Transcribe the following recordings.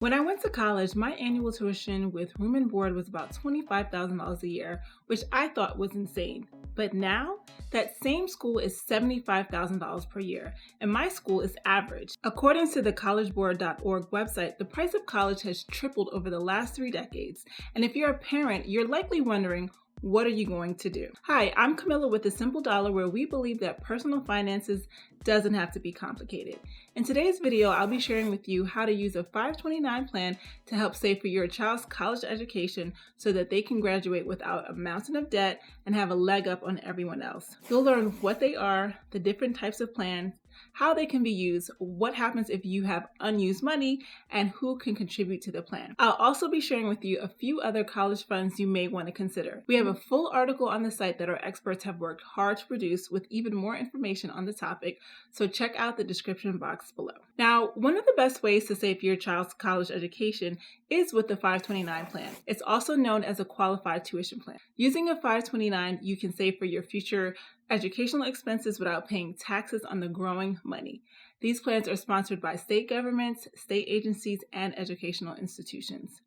When I went to college, my annual tuition with room and board was about $25,000 a year, which I thought was insane. But now, that same school is $75,000 per year, and my school is average. According to the collegeboard.org website, the price of college has tripled over the last 3 decades. And if you're a parent, you're likely wondering, what are you going to do? Hi, I'm Kamilah with The Simple Dollar, where we believe that personal finances doesn't have to be complicated. In today's video, I'll be sharing with you how to use a 529 plan to help save for your child's college education so that they can graduate without a mountain of debt and have a leg up on everyone else. You'll learn what they are, the different types of plans, how they can be used, what happens if you have unused money, and who can contribute to the plan. I'll also be sharing with you a few other college funds you may want to consider. We have a full article on the site that our experts have worked hard to produce with even more information on the topic, so check out the description box below. Now, one of the best ways to save for your child's college education is with the 529 plan. It's also known as a qualified tuition plan. Using a 529, you can save for your future educational expenses without paying taxes on the growing money. These plans are sponsored by state governments, state agencies, and educational institutions.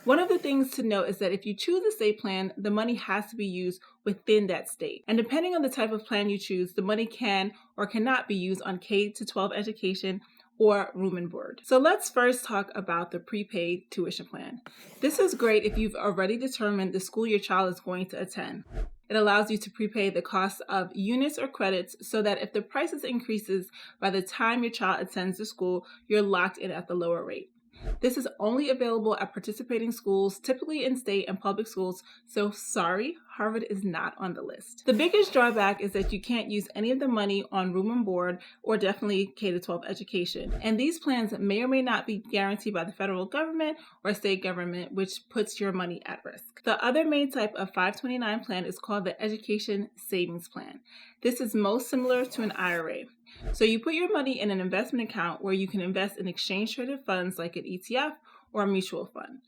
One of the things to note is that if you choose a state plan, the money has to be used within that state. And depending on the type of plan you choose, the money can or cannot be used on K-12 education or room and board. So let's first talk about the prepaid tuition plan. This is great if you've already determined the school your child is going to attend. It allows you to prepay the cost of units or credits so that if the prices increases by the time your child attends the school, you're locked in at the lower rate. This is only available at participating schools, typically in state and public schools, so sorry, Harvard is not on the list. The biggest drawback is that you can't use any of the money on room and board or definitely K-12 education. And these plans may or may not be guaranteed by the federal government or state government, which puts your money at risk. The other main type of 529 plan is called the Education Savings Plan. This is most similar to an IRA. So you put your money in an investment account where you can invest in exchange-traded funds like an ETF or a mutual fund.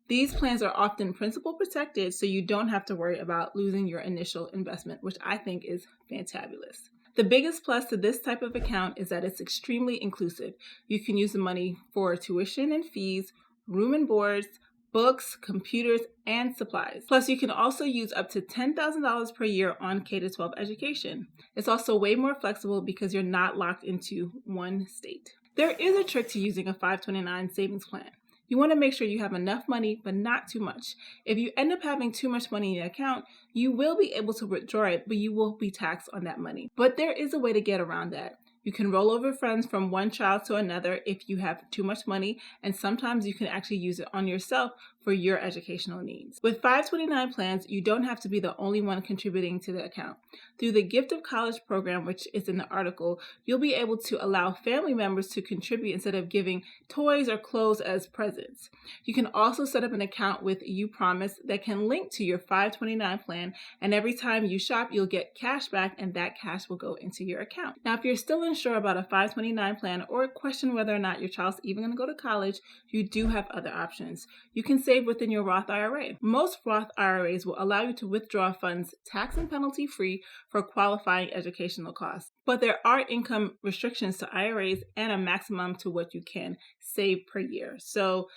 These plans are often principal protected, so you don't have to worry about losing your initial investment, which I think is fantabulous. The biggest plus to this type of account is that it's extremely inclusive. You can use the money for tuition and fees, room and boards, books, computers, and supplies. Plus, you can also use up to $10,000 per year on K-12 education. It's also way more flexible because you're not locked into one state. There is a trick to using a 529 savings plan. You want to make sure you have enough money, but not too much. If you end up having too much money in your account, you will be able to withdraw it, but you will be taxed on that money. But there is a way to get around that. You can roll over funds from one child to another if you have too much money, and sometimes you can actually use it on yourself for your educational needs. With 529 plans, you don't have to be the only one contributing to the account. Through the Gift of College program, which is in the article, you'll be able to allow family members to contribute instead of giving toys or clothes as presents. You can also set up an account with You Promise that can link to your 529 plan, and every time you shop, you'll get cash back, and that cash will go into your account. Now, if you're still unsure about a 529 plan or question whether or not your child's even going to go to college, you do have other options. You can save within your Roth IRA. Most Roth IRAs will allow you to withdraw funds tax and penalty free for qualifying educational costs. But there are income restrictions to IRAs and a maximum to what you can save per year. So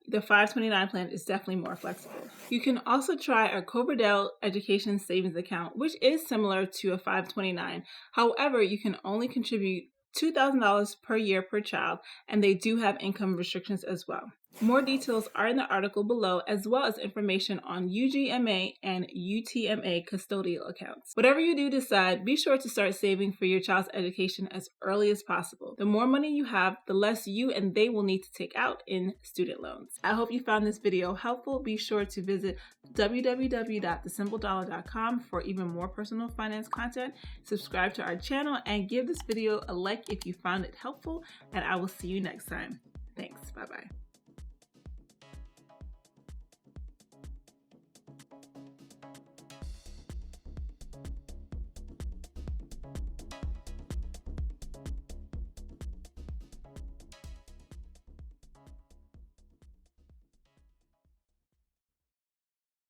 the 529 plan is definitely more flexible. You can also try a Coverdell Education Savings Account, which is similar to a 529. However, you can only contribute $2,000 per year per child, and they do have income restrictions as well. More details are in the article below, as well as information on UGMA and UTMA custodial accounts. Whatever you do decide, be sure to start saving for your child's education as early as possible. The more money you have, the less you and they will need to take out in student loans. I hope you found this video helpful. Be sure to visit www.thesimpledollar.com for even more personal finance content. Subscribe to our channel and give this video a like if you found it helpful, and I will see you next time. Thanks. Bye-bye.